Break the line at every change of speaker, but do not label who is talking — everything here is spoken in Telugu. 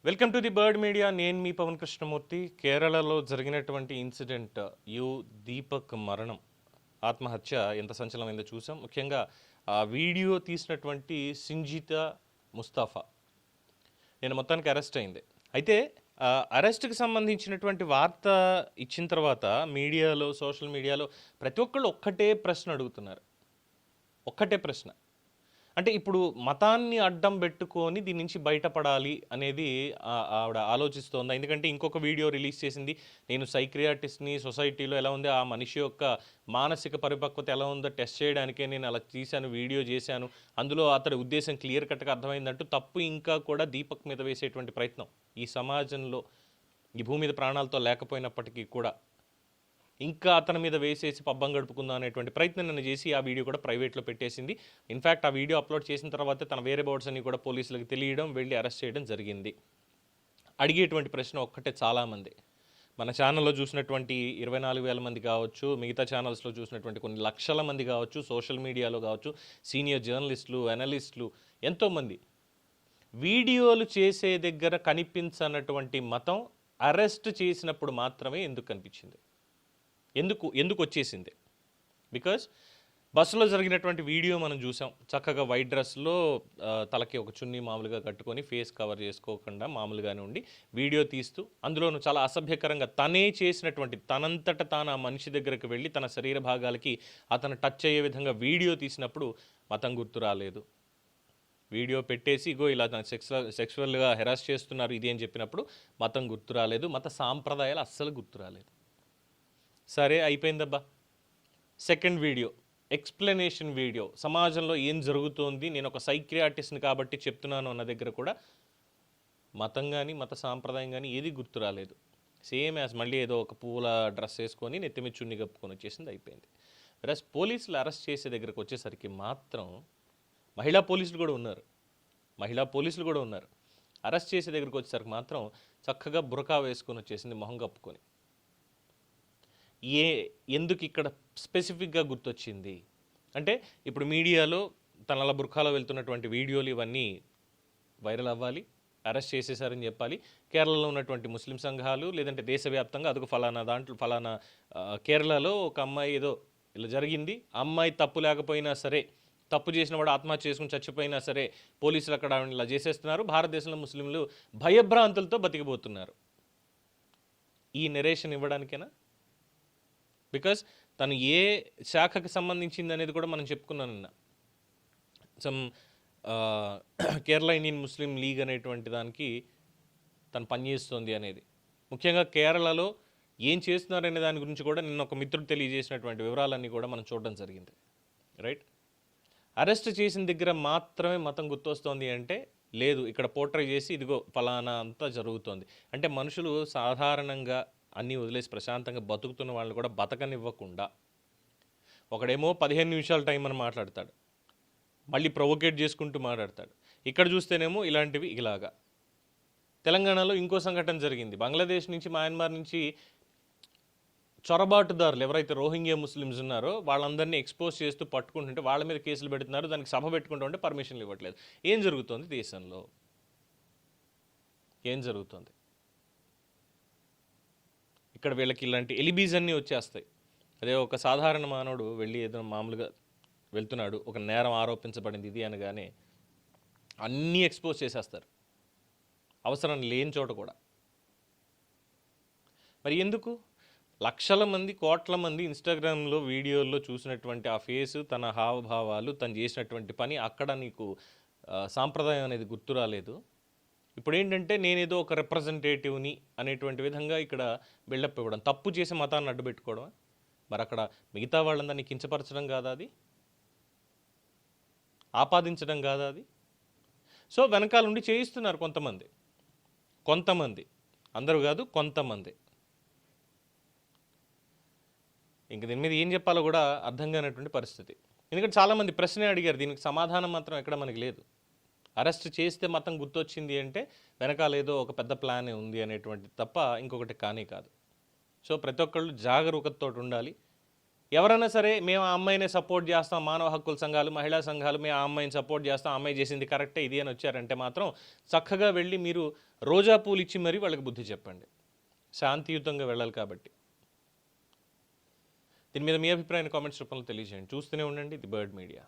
Welcome to the bird media. నేను మీ పవన్ కృష్ణమూర్తి. కేరళలో జరిగినటువంటి ఇన్సిడెంట్ దీపక్ మరణం, ఆత్మహత్య ఎంత సంచలనమైందో చూసాం. ముఖ్యంగా ఆ వీడియో తీసినటువంటి సింజిత ముస్తాఫా నేను మొత్తానికి అరెస్ట్ అయింది. అయితే అరెస్ట్కి సంబంధించినటువంటి వార్త ఇచ్చిన తర్వాత మీడియాలో, సోషల్ మీడియాలో ప్రతి ఒక్కళ్ళు ఒక్కటే ప్రశ్న అడుగుతున్నారు. ఒక్కటే ప్రశ్న, అంటే ఇప్పుడు మతాన్ని అడ్డం పెట్టుకొని దీని నుంచి బయటపడాలి అనేది ఆవిడ ఆలోచిస్తోంది. ఎందుకంటే ఇంకొక వీడియో రిలీజ్ చేసింది. నేను సైక్రియాటిస్ట్ని, సొసైటీలో ఎలా ఉంది ఆ మనిషి యొక్క మానసిక పరిపక్వత ఎలా ఉందో టెస్ట్ చేయడానికే నేను అలా తీశాను, వీడియో చేశాను, అందులో అతడి ఉద్దేశం క్లియర్ కట్గా అర్థమైందంటూ తప్పు ఇంకా కూడా దీపక్ మీద వేసేటువంటి ప్రయత్నం ఈ సమాజంలో, ఈ భూమి మీద ప్రాణాలతో లేకపోయినప్పటికీ కూడా ఇంకా అతని మీద వేసేసి పబ్బం గడుపుకుందాం అనేటువంటి ప్రయత్నం నన్ను చేసి ఆ వీడియో కూడా ప్రైవేట్లో పెట్టేసింది. ఇన్ఫ్యాక్ట్ ఆ వీడియో అప్లోడ్ చేసిన తర్వాత తన వేరే బోర్డ్స్ అన్ని కూడా పోలీసులకు తెలియడం, వెళ్ళి అరెస్ట్ చేయడం జరిగింది. అడిగేటువంటి ప్రశ్న ఒక్కటే చాలామంది, మన ఛానల్లో చూసినటువంటి 24,000 మంది కావచ్చు, మిగతా ఛానల్స్లో చూసినటువంటి కొన్ని లక్షల మంది కావచ్చు, సోషల్ మీడియాలో కావచ్చు, సీనియర్ జర్నలిస్టులు, అనలిస్టులు ఎంతోమంది, వీడియోలు చేసే దగ్గర కనిపించనటువంటి మతం అరెస్ట్ చేసినప్పుడు మాత్రమే ఎందుకు కనిపించింది, ఎందుకు వచ్చేసింది? బికాజ్ బస్సులో జరిగినటువంటి వీడియో మనం చూసాం. చక్కగా వైట్ డ్రెస్లో తలకి ఒక చున్నీ మామూలుగా కట్టుకొని ఫేస్ కవర్ చేసుకోకుండా మామూలుగానే ఉండి వీడియో తీస్తూ, అందులోనూ చాలా అసభ్యకరంగా తనే చేసినటువంటి, తనంతట తాను ఆ మనిషి దగ్గరకు వెళ్ళి తన శరీర భాగాలకి అతను టచ్ అయ్యే విధంగా వీడియో తీసినప్పుడు మతం గుర్తు రాలేదు. వీడియో పెట్టేసి ఇగో ఇలా తను సెక్సువల్గా హెరాస్ చేస్తున్నారు ఇది అని చెప్పినప్పుడు మతం గుర్తు రాలేదు, మత సాంప్రదాయాలు అస్సలు గుర్తు రాలేదు. సరే అయిపోయిందబ్బా. సెకండ్ వీడియో, ఎక్స్ప్లెనేషన్ వీడియో, సమాజంలో ఏం జరుగుతోంది, నేను ఒక సైక్రియాటిస్ట్ని కాబట్టి చెప్తున్నాను అన్న దగ్గర కూడా మతం కానీ మత సాంప్రదాయం కానీ ఏది గుర్తు రాలేదు. సేమ్ యాజ్ మళ్ళీ ఏదో ఒక పూల డ్రెస్ వేసుకొని నెత్తిమి చున్ని కప్పుకొని వచ్చేసింది, అయిపోయింది. వెరస్ పోలీసులు అరెస్ట్ చేసే దగ్గరకు వచ్చేసరికి మాత్రం మహిళా పోలీసులు కూడా ఉన్నారు. అరెస్ట్ చేసే దగ్గరకు వచ్చేసరికి మాత్రం చక్కగా బురకా వేసుకొని వచ్చేసింది, మొహం కప్పుకొని. ఎందుకు ఇక్కడ స్పెసిఫిక్గా గుర్తొచ్చింది అంటే, ఇప్పుడు మీడియాలో తనల బుర్ఖాలో వెళ్తున్నటువంటి వీడియోలు ఇవన్నీ వైరల్ అవ్వాలి, అరెస్ట్ చేసేసారని చెప్పాలి. కేరళలో ఉన్నటువంటి ముస్లిం సంఘాలు లేదంటే దేశవ్యాప్తంగా అదొక ఫలానా కేరళలో ఒక అమ్మాయి ఏదో ఇలా జరిగింది, అమ్మాయి తప్పు లేకపోయినా సరే, తప్పు చేసిన వాడు ఆత్మహత్య చేసుకుని చచ్చిపోయినా సరే పోలీసులు అక్కడ ఇలా చేసేస్తున్నారు, భారతదేశంలో ముస్లింలు భయభ్రాంతులతో బతికిపోతున్నారు. ఈ నెరేషన్ ఇవ్వడానికేనా? బికాజ్ తను ఏ శాఖకి సంబంధించింది అనేది కూడా మనం చెప్పుకున్నాను నిన్న. కేరళ ఇండియన్ ముస్లిం లీగ్ అనేటువంటి దానికి తను పనిచేస్తుంది అనేది. ముఖ్యంగా కేరళలో ఏం చేస్తున్నారనే దాని గురించి కూడా నిన్న ఒక మిత్రుడు తెలియజేసినటువంటి వివరాలన్నీ కూడా మనం చూడడం జరిగింది. రైట్, అరెస్ట్ చేసిన దగ్గర మాత్రమే మతం గుర్తొస్తోంది అంటే లేదు, ఇక్కడ పోర్ట్రే చేసి ఇదిగో ఫలానా అంతా జరుగుతోంది అంటే మనుషులు సాధారణంగా అన్నీ వదిలేసి ప్రశాంతంగా బతుకుతున్న వాళ్ళని కూడా బతకనివ్వకుండా, ఒకడేమో 15 నిమిషాల టైం అని మాట్లాడతాడు, మళ్ళీ ప్రొవోకేట్ చేసుకుంటూ మాట్లాడతాడు. ఇక్కడ చూస్తేనేమో ఇలాంటివి ఇలాగా. తెలంగాణలో ఇంకో సంఘటన జరిగింది. బంగ్లాదేశ్ నుంచి, మయన్మార్ నుంచి చొరబాటుదారులు ఎవరైతే రోహింగ్యా ముస్లిమ్స్ ఉన్నారో వాళ్ళందరినీ ఎక్స్పోజ్ చేస్తూ పట్టుకుంటుంటే వాళ్ళ మీద కేసులు పెడుతున్నారు, దానికి సభ పెట్టుకుంటూ ఉంటే పర్మిషన్లు ఇవ్వట్లేదు. ఏం జరుగుతుంది దేశంలో? ఏం జరుగుతుంది? ఇక్కడ వీళ్ళకి ఇలాంటి ఎలిబీస్ అన్నీ వచ్చేస్తాయి. అదే ఒక సాధారణ మానవుడు వెళ్ళి ఏదో మామూలుగా వెళ్తున్నాడు, ఒక నేరం ఆరోపించబడింది ఇది అనగానే అన్నీ ఎక్స్పోజ్ చేసేస్తారు, అవసరం లేని చోట కూడా. మరి ఎందుకు? లక్షల మంది, కోట్ల మంది ఇన్స్టాగ్రామ్లో వీడియోల్లో చూసినటువంటి ఆ ఫేసు, తన హావభావాలు, తను చేసినటువంటి పని, అక్కడ నీకు సాంప్రదాయం అనేది గుర్తు రాలేదు. ఇప్పుడు ఏంటంటే నేనేదో ఒక రిప్రజెంటేటివ్ని అనేటువంటి విధంగా ఇక్కడ బిల్డప్ ఇవ్వడం, తప్పు చేసి మతాన్ని అడ్డుపెట్టుకోవడం. మరి అక్కడ మిగతా వాళ్ళందరినీ కించపరచడం కాదా అది? ఆపాదించడం కాదా అది? సో వెనకాల నుండి చేయిస్తున్నారు కొంతమంది, అందరూ కాదు, కొంతమంది. ఇంక దీని మీద ఏం చెప్పాలో కూడా అర్థం కానటువంటి పరిస్థితి. ఎందుకంటే చాలామంది ప్రశ్నే అడిగారు, దీనికి సమాధానం మాత్రం ఎక్కడ మనకి లేదు. అరెస్ట్ చేస్తే మతం గుర్తొచ్చింది అంటే వెనకాల ఏదో ఒక పెద్ద ప్లానే ఉంది అనేటువంటి తప్ప ఇంకొకటి కానీ కాదు. సో ప్రతి ఒక్కళ్ళు జాగరూకతతో ఉండాలి. ఎవరైనా సరే మేము ఆ అమ్మాయినే సపోర్ట్ చేస్తాం, మానవ హక్కుల సంఘాలు, మహిళా సంఘాలు మేము ఆ అమ్మాయిని సపోర్ట్ చేస్తాం, ఆ అమ్మాయి చేసింది కరెక్టే ఇది అని వచ్చారంటే మాత్రం చక్కగా వెళ్ళి మీరు రోజా పూలు ఇచ్చి మరీ వాళ్ళకి బుద్ధి చెప్పండి. శాంతియుతంగా వెళ్ళాలి కాబట్టి. దీని మీద మీ అభిప్రాయాన్ని కామెంట్స్ రూపంలో తెలియజేయండి. చూస్తూనే ఉండండి ది బర్డ్ మీడియా.